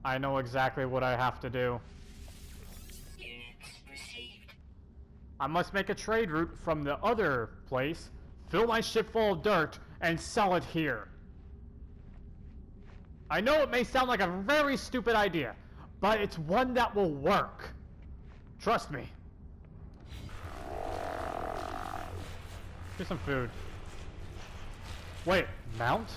I know exactly what I have to do. I must make a trade route from the other place, fill my ship full of dirt, and sell it here. I know it may sound like a very stupid idea, but it's one that will work. Trust me. Here's some food. Wait, mount?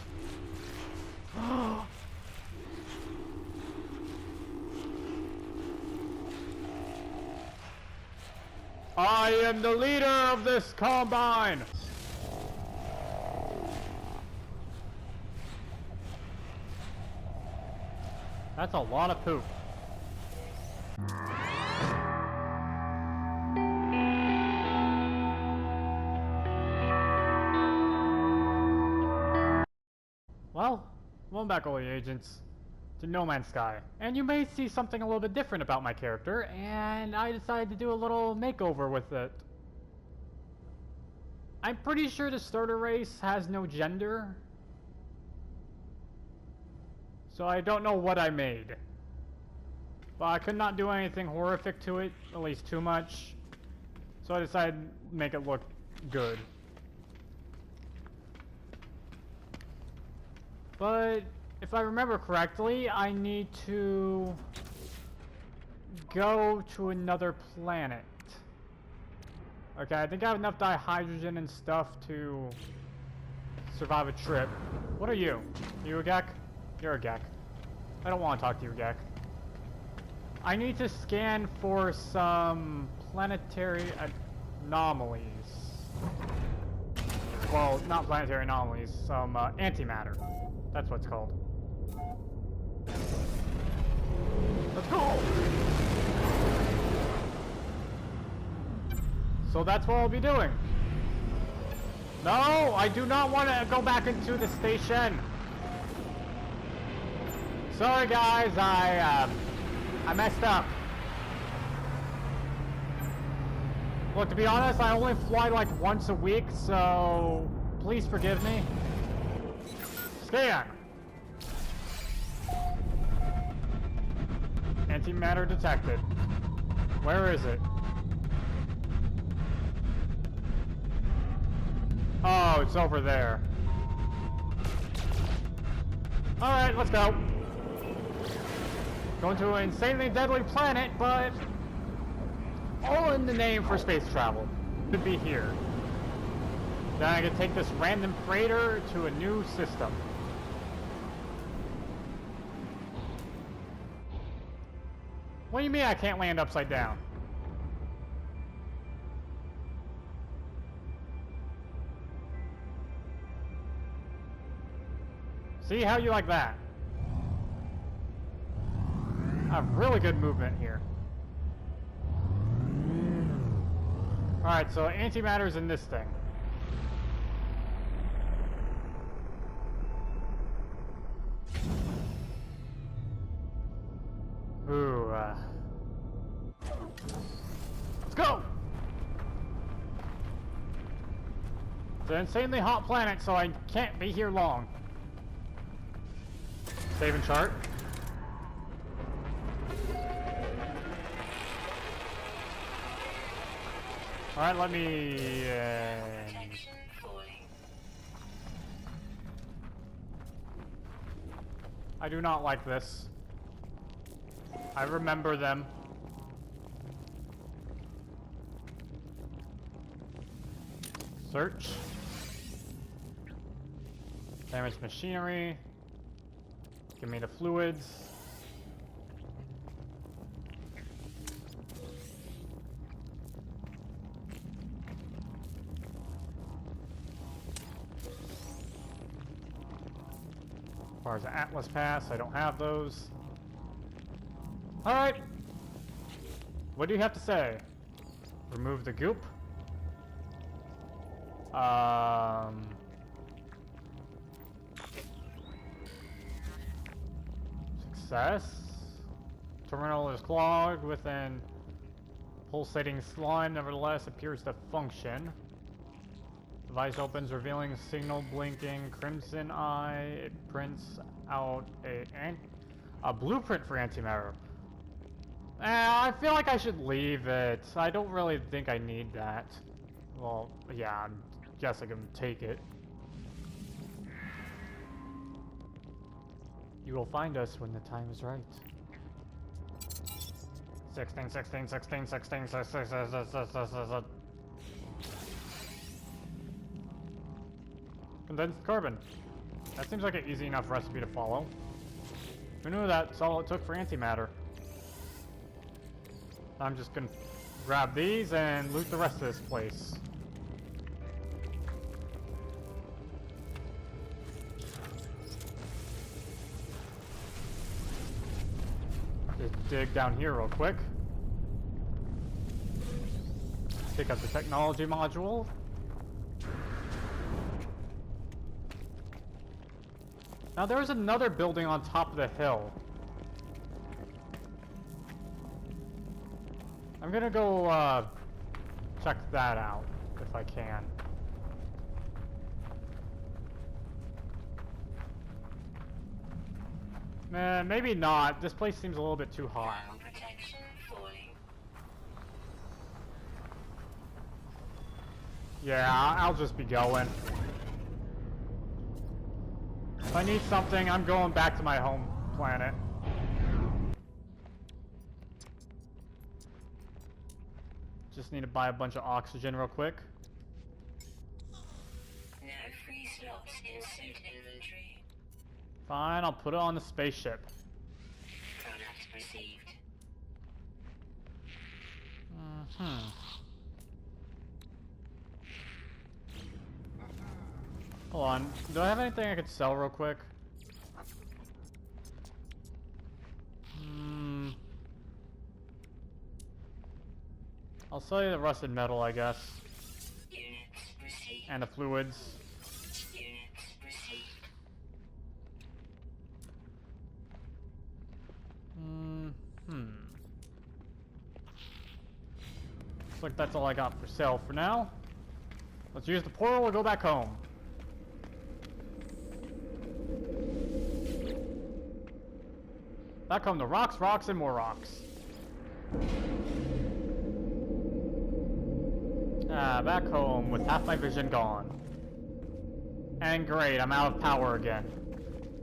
I am the leader of this combine! That's a lot of poop. Well, welcome back, all the agents, to No Man's Sky. And you may see something a little bit different about my character, and I decided to do a little makeover with it. I'm pretty sure the starter race has no gender, so I don't know what I made. But I could not do anything horrific to it, at least too much, so I decided to make it look good. But if I remember correctly, I need to go to another planet. Okay, I think I have enough dihydrogen and stuff to survive a trip. What are you? You a Gek? You're a Gek. I don't want to talk to you, Gek. I need to scan for some planetary anomalies. Well, not planetary anomalies, some antimatter. That's what it's called. Let's go! So that's what I'll be doing. No, I do not want to go back into the station. Sorry guys, I messed up. Look, to be honest, I only fly like once a week, so please forgive me. Scan! Antimatter detected. Where is it? Oh, it's over there. Alright, let's go. Going to an insanely deadly planet, but all in the name for space travel. Could be here. Then I can take this random freighter to a new system. What do you mean I can't land upside down? See how you like that? I have really good movement here. Alright, so antimatter's in this thing. Ooh, let's go! It's an insanely hot planet, so I can't be here long. Save and chart. Alright, let me... I do not like this. I remember them. Search. Damaged machinery. Give me the fluids. As far as the Atlas Pass, I don't have those. Alright. What do you have to say? Remove the goop. Success. Terminal is clogged within pulsating slime, nevertheless appears to function. Device opens, revealing signal blinking crimson eye. It prints out A blueprint for antimatter. I feel like I should leave it. I don't really think I need that. Well, yeah, I guess I can take it. You will find us when the time is right. 16, 16, 16, 16, 16, 16. Condensed carbon. That seems like an easy enough recipe to follow. Who knew that's all it took for antimatter? I'm just gonna grab these and loot the rest of this place. Just dig down here real quick. Pick up the technology module. Now there's another building on top of the hill. I'm gonna go check that out if I can. Maybe not. This place seems a little bit too hot. Yeah, I'll just be going. If I need something, I'm going back to my home planet. Just need to buy a bunch of oxygen real quick. No free slots in suit inventory. Fine, I'll put it on the spaceship. Product received. Hold on. Do I have anything I could sell real quick? I'll sell you the rusted metal, I guess. Units received. And the fluids. Units received. Looks like that's all I got for sale for now. Let's use the portal to go back home. Back home to rocks, rocks, and more rocks. Back home with half my vision gone. And great, I'm out of power again.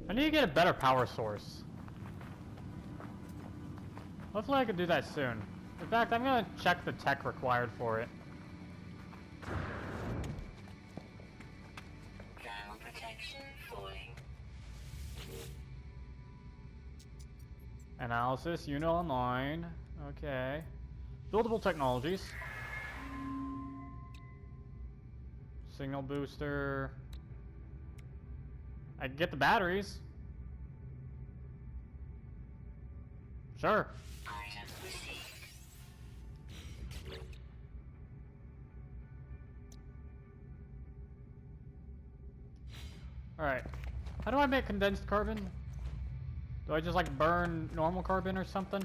I need to get a better power source. Hopefully I can do that soon. In fact, I'm gonna check the tech required for it. Thermal protection falling. Analysis, unit online. Okay. Buildable technologies. Signal booster. I can get the batteries. Sure. Item received. Alright. How do I make condensed carbon? Do I just like burn normal carbon or something?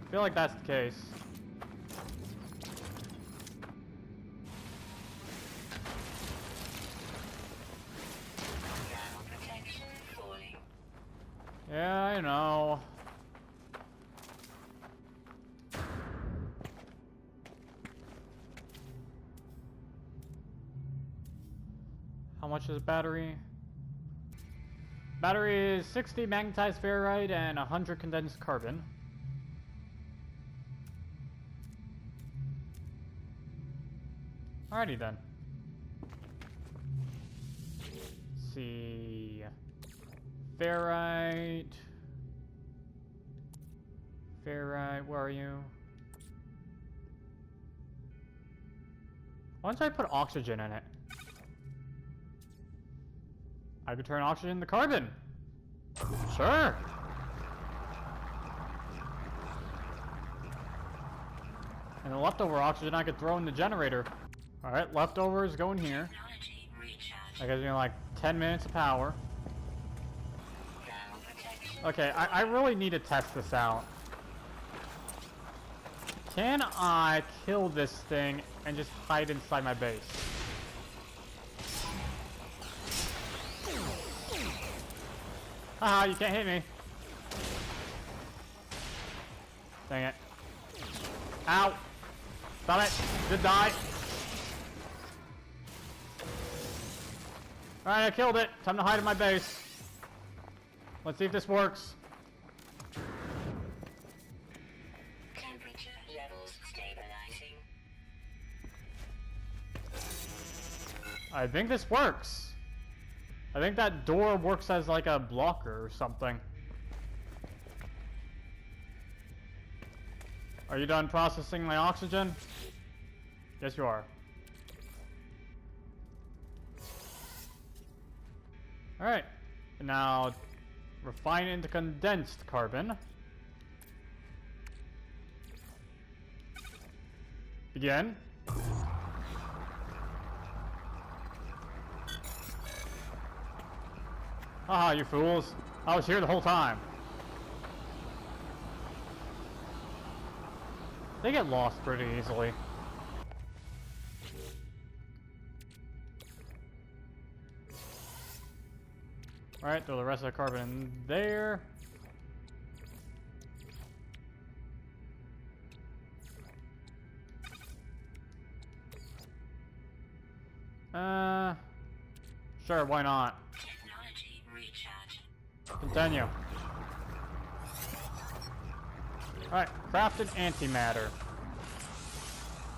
I feel like that's the case. Thermal protection falling. Yeah, I know. How much is battery? Battery is 60 magnetized ferrite and 100 condensed carbon. Alrighty then. Let's see. Ferrite. Ferrite, where are you? Once I put oxygen in it, I could turn oxygen into carbon. Sure. And the leftover oxygen I could throw in the generator. Alright, leftovers going here. Technology recharge. That gives me like 10 minutes of power. Thermal protection. Okay, I really need to test this out. Can I kill this thing and just hide inside my base? Haha, you can't hit me. Dang it. Ow! Stop it! Just die! Alright, I killed it. Time to hide in my base. Let's see if this works. Temperature levels stabilizing. I think this works. I think that door works as like a blocker or something. Are you done processing my oxygen? Yes, you are. Alright. Now, refine into condensed carbon. Begin. Haha, you fools. I was here the whole time. They get lost pretty easily. Alright, throw the rest of the carbon in there. Sure, why not? Technology recharge. Continue. Alright, crafted antimatter.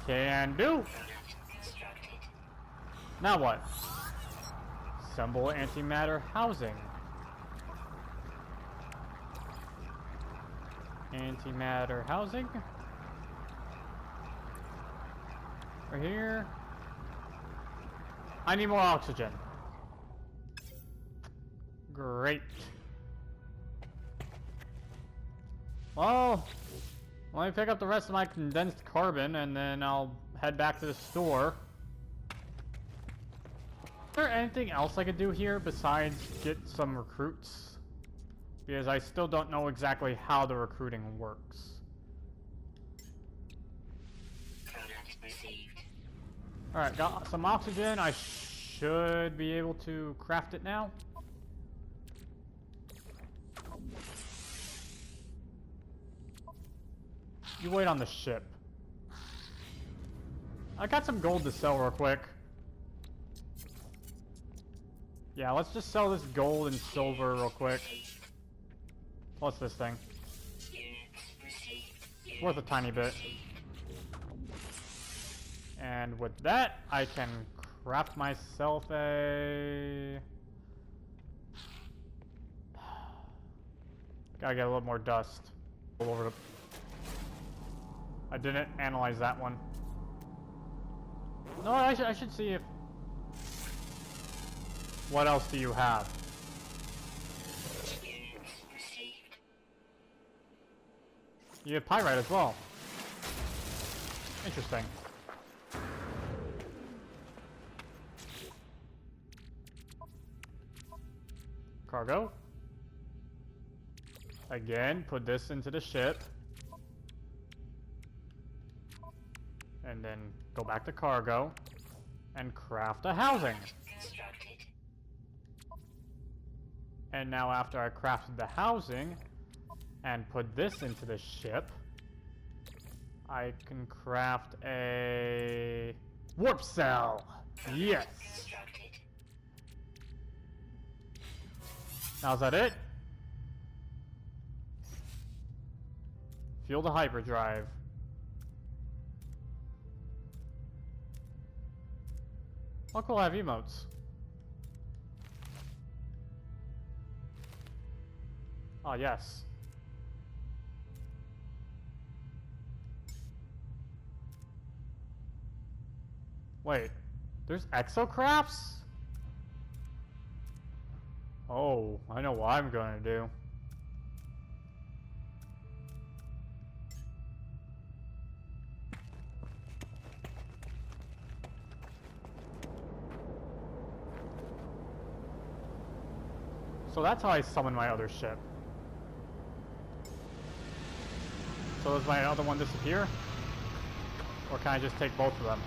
Can do. Product constructed. Now what? Assemble antimatter housing. Antimatter housing. Right here. I need more oxygen. Great. Well, let me pick up the rest of my condensed carbon and then I'll head back to the store. Is there anything else I could do here besides get some recruits? Because I still don't know exactly how the recruiting works. Product received. Alright, got some oxygen. I should be able to craft it now. You wait on the ship. I got some gold to sell real quick. Yeah, let's just sell this gold and silver real quick. What's this thing? It's worth a tiny bit. And with that, I can craft myself a... Gotta get a little more dust all over the... I didn't analyze that one. No, I should see if... What else do you have? You have pyrite as well. Interesting. Cargo. Again, put this into the ship. And then go back to cargo. And craft a housing. And now after I crafted the housing and put this into the ship, I can craft a warp cell. Yes. Now is that it? Fuel the hyperdrive. How cool I have emotes. Oh, yes. Wait, there's exocrafts? Oh, I know what I'm gonna do. So that's how I summon my other ship. So does my other one disappear? Or can I just take both of them?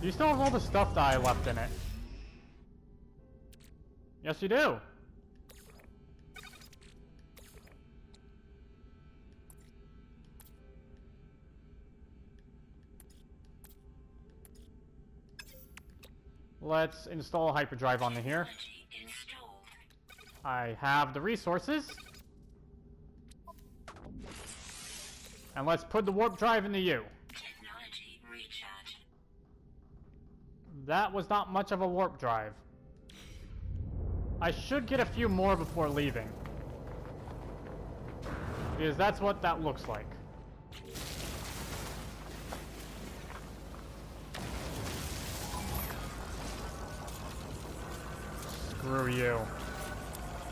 You still have all the stuff that I left in it. Yes, you do. Let's install Hyperdrive onto here. I have the resources. And let's put the warp drive into you. Technology recharge. That was not much of a warp drive. I should get a few more before leaving. Because that's what that looks like. Screw you.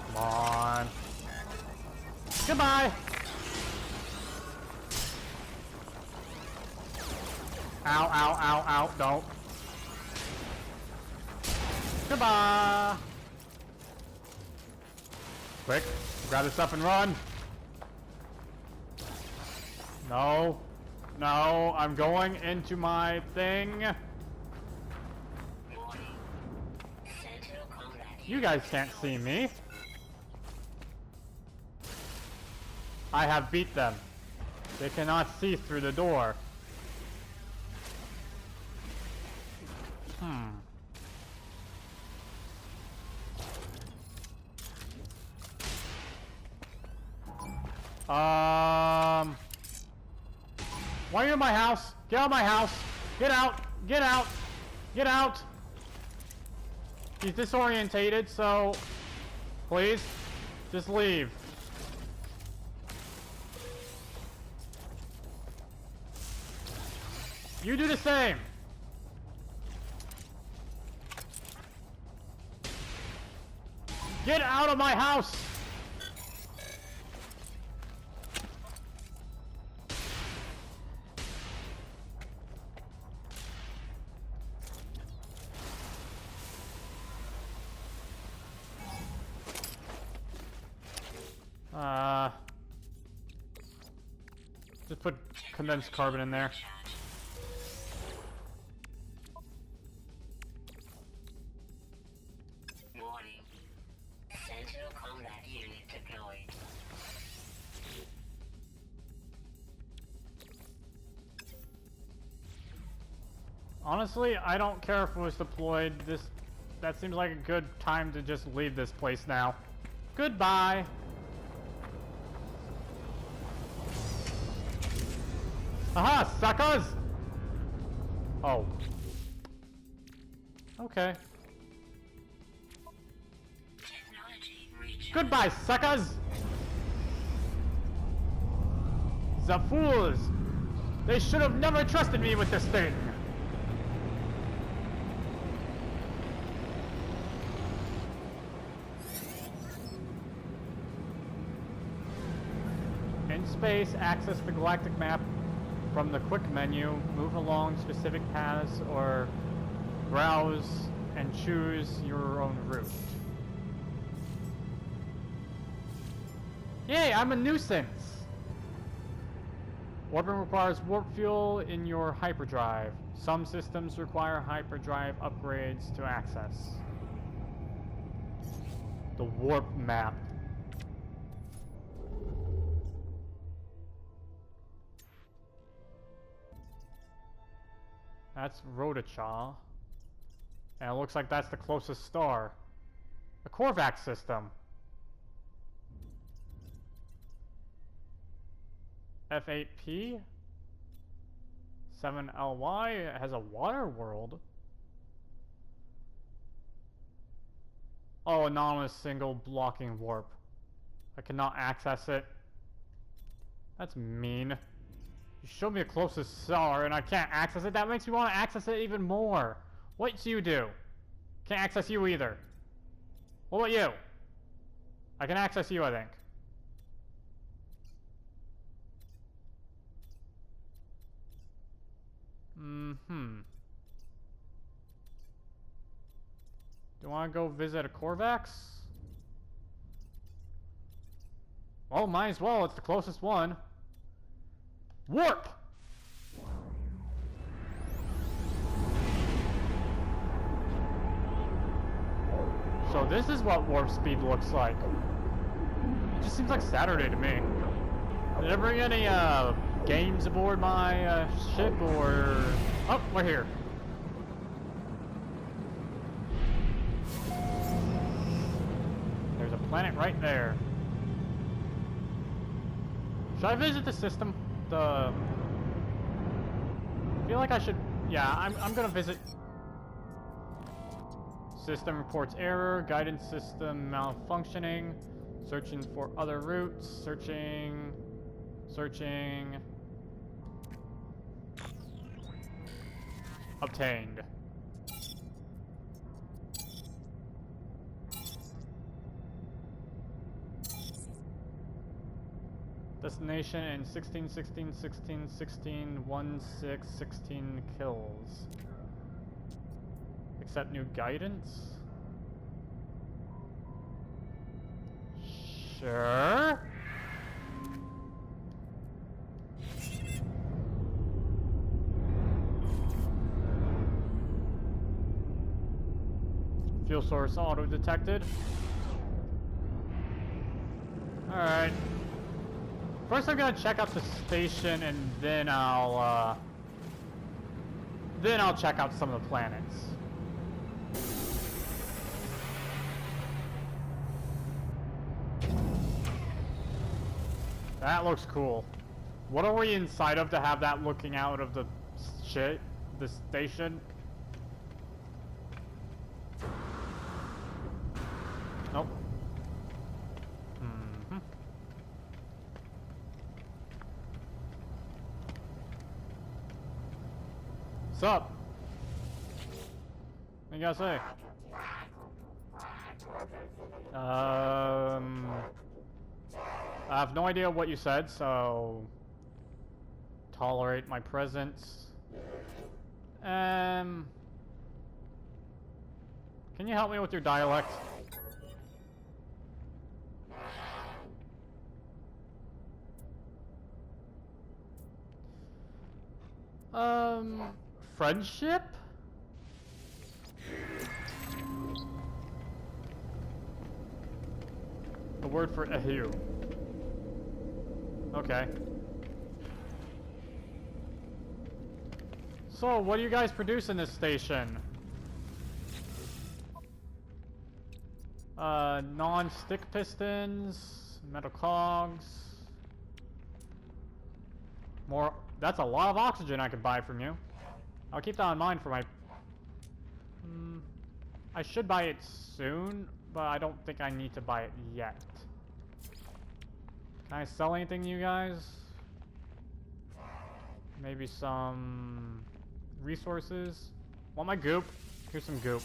Come on. Goodbye! Ow, ow, ow, ow, don't. Goodbye! Quick, grab this up and run! No. No, I'm going into my thing. You guys can't see me. I have beat them. They cannot see through the door. Why are you in my house? Get out of my house! Get out! Get out! Get out! He's disorientated, so please, just leave. You do the same. Get out of my house! Just put condensed carbon in there. Warning. Sentinel combat unit deployed. Honestly, I don't care if it was deployed. That seems like a good time to just leave this place now. Goodbye. Aha, suckers! Oh. Okay. Goodbye, suckers! The fools! They should have never trusted me with this thing! In space, access the galactic map from the quick menu, move along specific paths, or browse and choose your own route. Yay, I'm a nuisance! Warping requires warp fuel in your hyperdrive. Some systems require hyperdrive upgrades to access. The warp map. That's Radioactive. And it looks like that's the closest star. The Korvax system. F8P 7LY. It has a water world. Oh, anonymous single blocking warp. I cannot access it. That's mean. You showed me the closest star and I can't access it. That makes me want to access it even more. What do you do? Can't access you either. What about you? I can access you, I think. Do you want to go visit a Korvax? Well, might as well. It's the closest one. Warp! So this is what warp speed looks like. It just seems like Saturday to me. Did I bring any games aboard my ship or... Oh, we're here. There's a planet right there. Should I visit the system? I feel like I should... Yeah, I'm gonna visit... System reports error, guidance system malfunctioning, searching for other routes, searching... Obtained. Destination in 16, 16, 16, 16, 1, 6, 16 kills. Accept new guidance? Sure. Fuel source auto-detected. Alright. First I'm gonna check out the station and then I'll check out some of the planets. That looks cool. What are we inside of to have that looking out of the the station? Nope. What's up? What you gotta say? I have no idea what you said, so... Tolerate my presence. Can you help me with your dialect? Friendship? The word for ehu. Okay. So, what do you guys produce in this station? Non-stick pistons, metal cogs. More, that's a lot of oxygen I could buy from you. I'll keep that in mind for my... I should buy it soon, but I don't think I need to buy it yet. Can I sell anything to you guys? Maybe some... resources? Want my goop? Here's some goop.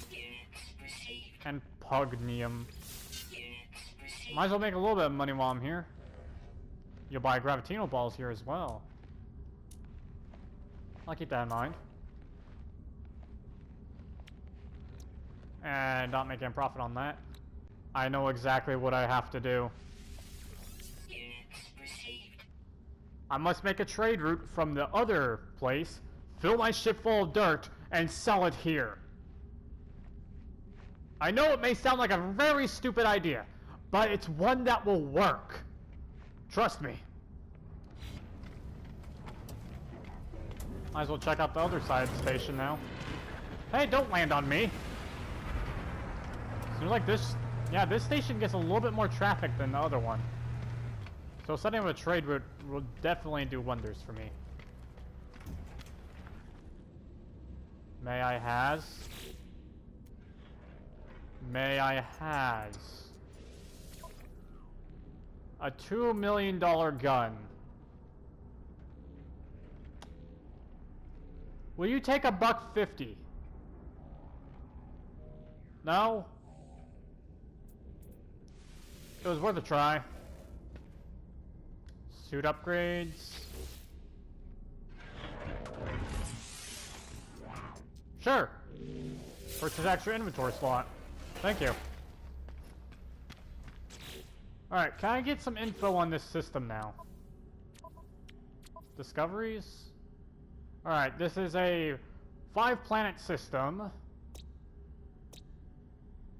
And pugnium. Might as well make a little bit of money while I'm here. You'll buy gravitino balls here as well. I'll keep that in mind. And not making a profit on that. I know exactly what I have to do. I must make a trade route from the other place, fill my ship full of dirt, and sell it here. I know it may sound like a very stupid idea, but it's one that will work. Trust me. Might as well check out the other side of the station now. Hey, don't land on me. Seems like this... Yeah, this station gets a little bit more traffic than the other one. So setting up a trade route will definitely do wonders for me. May I has? May I has? A $2 million gun. Will you take $1.50? No? It was worth a try. Suit upgrades. Sure. Purchase extra inventory slot. Thank you. Alright, can I get some info on this system now? Discoveries? Alright, this is a 5-planet system.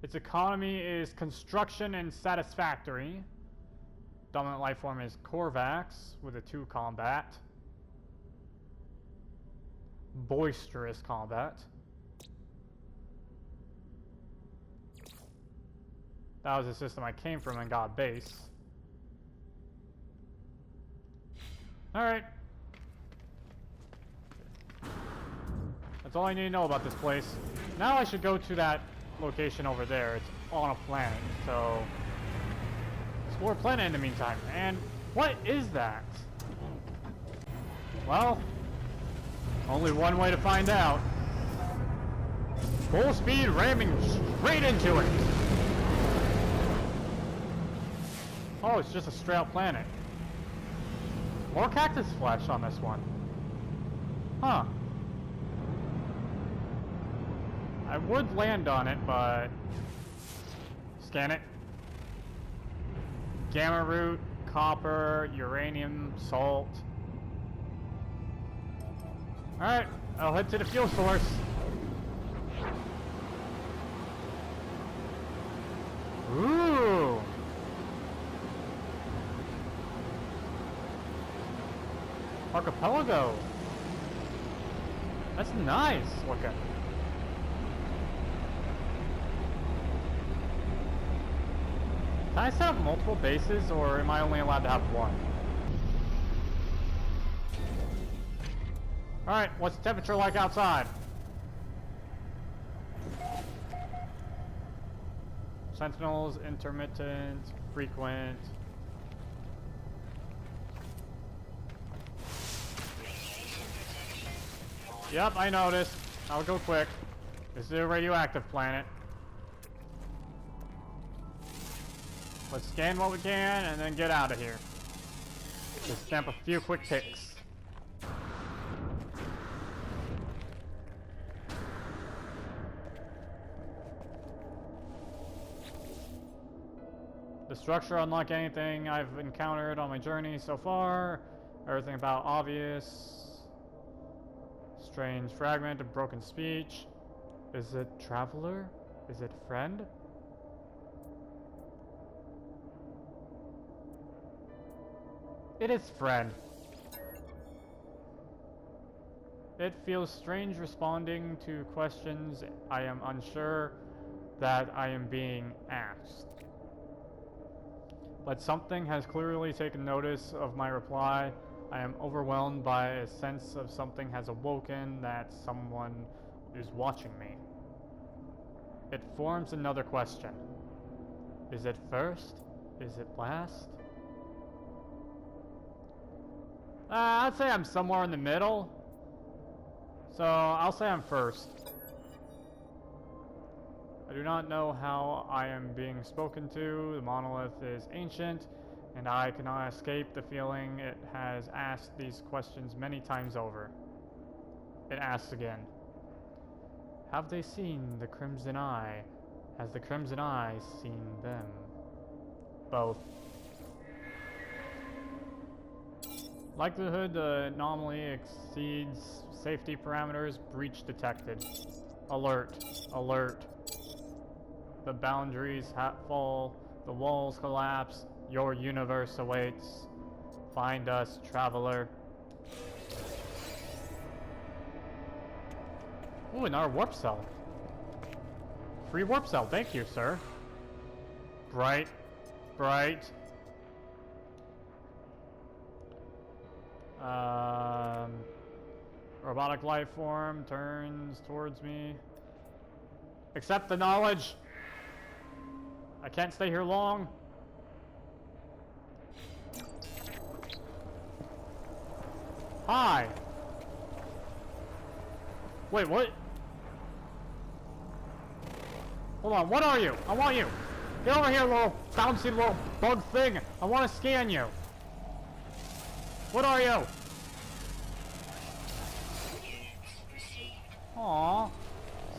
Its economy is construction and satisfactory. Dominant life form is Corvax with a 2 combat. Boisterous combat. That was the system I came from and got a base. Alright. That's all I need to know about this place. Now I should go to that location over there. It's on a planet, so... explore a planet in the meantime. And what is that? Well, only one way to find out. Full speed ramming straight into it. Oh, it's just a straight up planet. More cactus flesh on this one. Huh. I would land on it, but... scan it. Gamma root, copper, uranium, salt. Alright, I'll head to the fuel source. Ooh! Archipelago! That's nice looking. Can I set up multiple bases, or am I only allowed to have one? Alright, what's the temperature like outside? Sentinels, intermittent, frequent. Yep, I noticed. I'll go quick. This is a radioactive planet. Let's scan what we can and then get out of here. Just stamp a few quick ticks. The structure, unlike anything I've encountered on my journey so far. Everything about obvious. Strange fragment of broken speech. Is it traveler? Is it friend? It is friend. It feels strange responding to questions I am unsure that I am being asked. But something has clearly taken notice of my reply. I am overwhelmed by a sense of something has awoken, that someone is watching me. It forms another question. Is it first? Is it last? I'd say I'm somewhere in the middle. So I'll say I'm first. I do not know how I am being spoken to. The monolith is ancient, and I cannot escape the feeling it has asked these questions many times over. It asks again. Have they seen the Crimson Eye? Has the Crimson Eye seen them? Both. Likelihood the anomaly exceeds safety parameters. Breach detected. Alert. Alert. The boundaries fall. The walls collapse. Your universe awaits. Find us, traveler. Ooh, another warp cell. Free warp cell. Thank you, sir. Bright. Bright. Robotic life form turns towards me. Accept the knowledge. I can't stay here long. Hi. Wait, what? Hold on, what are you? I want you. Get over here, little bouncy little bug thing. I want to scan you. What are you? Aww.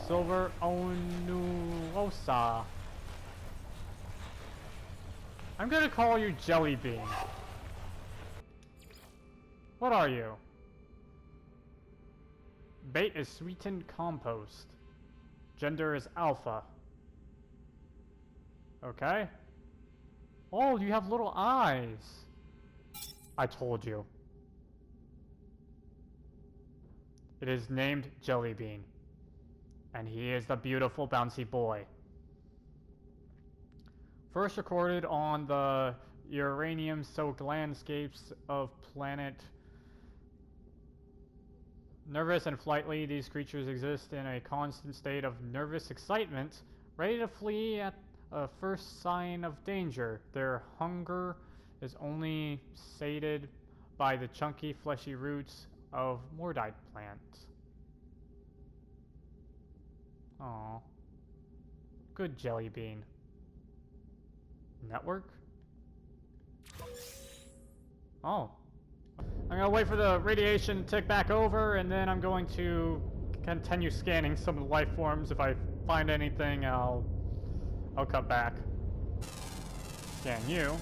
Silver Onuosa. I'm gonna call you Jellybean. What are you? Bait is sweetened compost. Gender is alpha. Okay. Oh, you have little eyes. I told you. It is named Jellybean. And he is the beautiful bouncy boy. First recorded on the uranium-soaked landscapes of planet Nervous and flightly, these creatures exist in a constant state of nervous excitement, ready to flee at a first sign of danger. Their hunger is only sated by the chunky, fleshy roots of mordite plants. Aww. Good Jellybean. Network? Oh. I'm gonna wait for the radiation to tick back over, and then I'm going to continue scanning some of the life forms. If I find anything, I'll cut back. Scan you.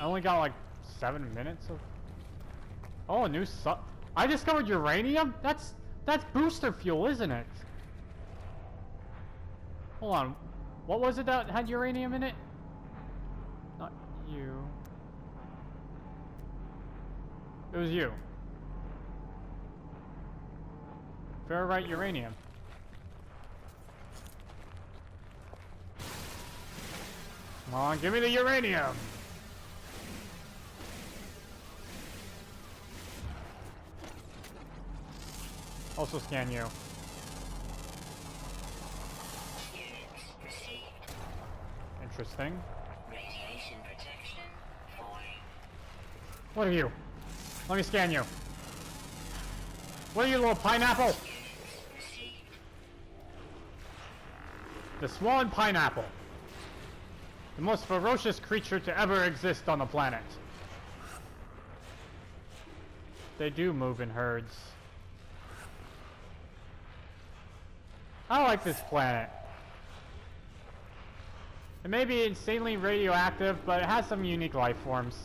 I only got like 7 minutes of... Oh, a new I discovered uranium? That's booster fuel, isn't it? Hold on. What was it that had uranium in it? Not you. It was you. Ferrite uranium. Come on, give me the uranium! Also scan you. Interesting. Radiation protection falling. What are you? Let me scan you. What are you, little pineapple? The Swan Pineapple. The most ferocious creature to ever exist on the planet. They do move in herds. I like this planet. It may be insanely radioactive, but it has some unique life forms.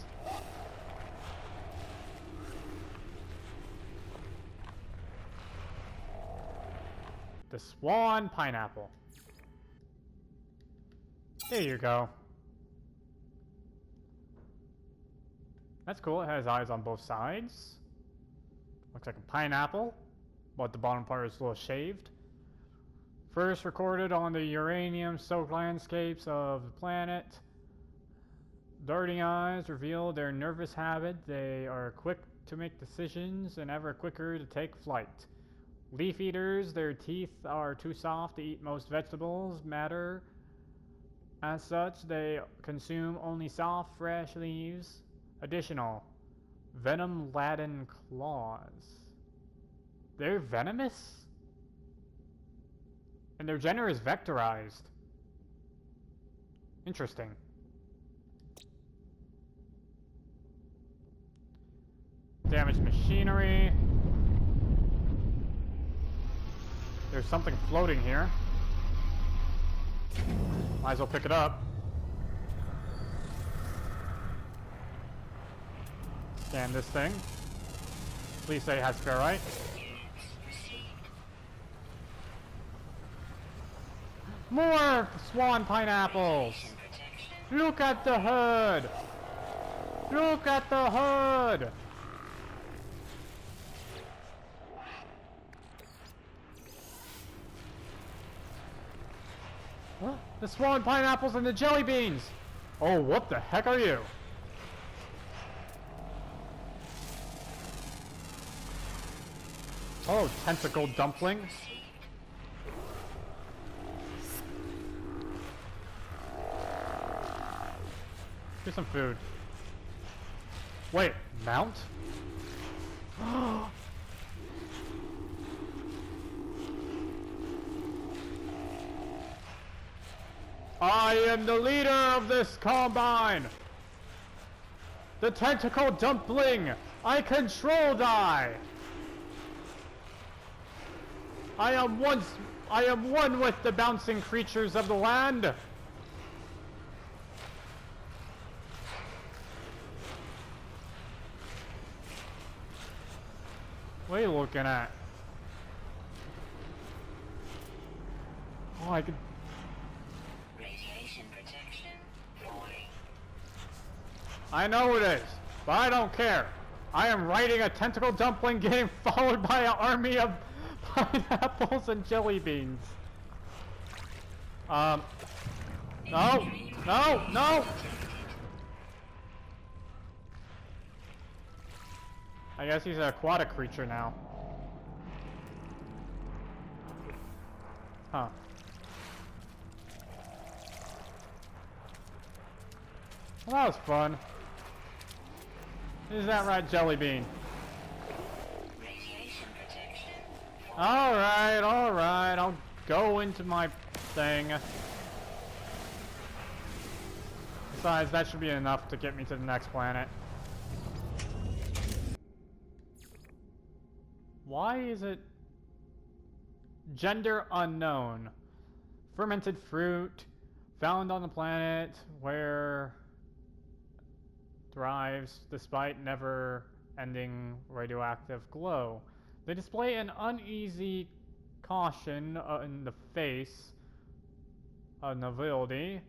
The Swan Pineapple. There you go. That's cool. It has eyes on both sides. Looks like a pineapple, but the bottom part is a little shaved. First recorded on the uranium-soaked landscapes of the planet. Darting eyes reveal their nervous habit. They are quick to make decisions and ever quicker to take flight. Leaf eaters, their teeth are too soft to eat most vegetables, matter. As such, they consume only soft, fresh leaves. Additional, venom-laden claws. They're venomous? And their gender is vectorized. Interesting. Damaged machinery. There's something floating here. Might as well pick it up. Scan this thing. Please say it has ferrite. More Swan Pineapples! Look at the hood! Look at the hood! Huh? The Swan Pineapples and the Jellybeans! Oh, what the heck are you? Oh, Tentacle Dumpling. Here's some food. Wait, mount? I am the leader of this combine! The Tentacle Dumpling! I control thy! I am one with the bouncing creatures of the land! What are you looking at? Oh, I could... I know it is, but I don't care. I am writing a Tentacle Dumpling game followed by an army of pineapples and jelly beans. No, no, no! I guess he's an aquatic creature now. Huh. Well, that was fun. Is that right, Jellybean? Radiation protection. Alright, alright. I'll go into my thing. Besides, that should be enough to get me to the next planet. Why is it gender unknown? Fermented fruit found on the planet where thrives despite never-ending radioactive glow. They display an uneasy caution in the face of nobility,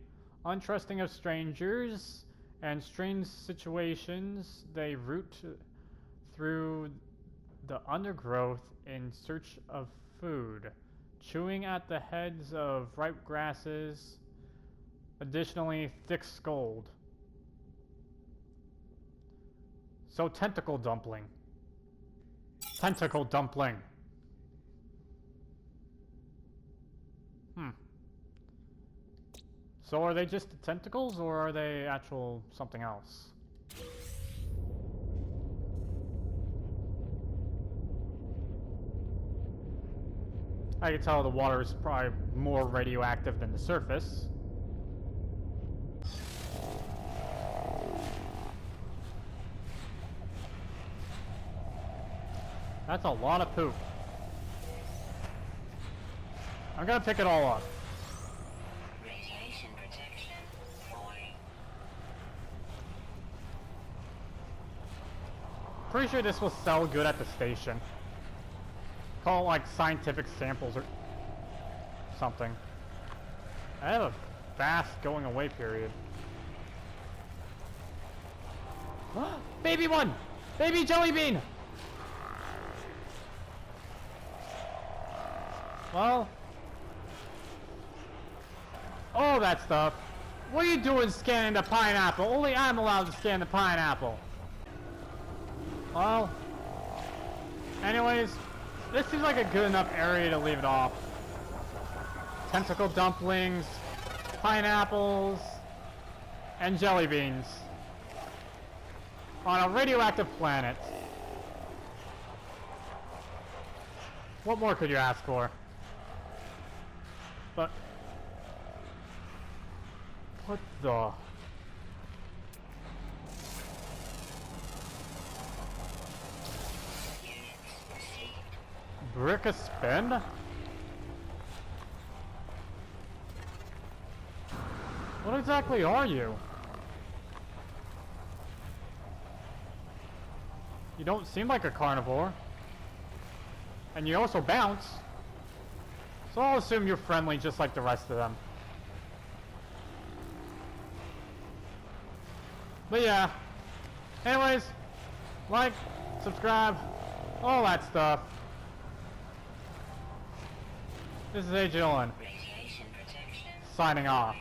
untrusting of strangers, and strange situations. They root through the undergrowth in search of food, chewing at the heads of ripe grasses, additionally thick-skulled. So Tentacle Dumpling. Tentacle Dumpling. So are they just the tentacles, or are they actual something else? I can tell the water is probably more radioactive than the surface. That's a lot of poop. I'm gonna pick it all up. Radiation protection falling. Pretty sure this will sell good at the station. Call it like scientific samples or something. I have a fast going away period. Baby one! Baby Jellybean! Well. All that stuff. What are you doing scanning the pineapple? Only I'm allowed to scan the pineapple. Well. Anyways, this seems like a good enough area to leave it off. Tentacle dumplings, pineapples, and jelly beans. On a radioactive planet. What more could you ask for? But what the? Brick a spin? What exactly are you? You don't seem like a carnivore. And you also bounce. So I'll assume you're friendly just like the rest of them. But yeah. Anyways, like, subscribe, all that stuff. This is Agent Owen, signing off.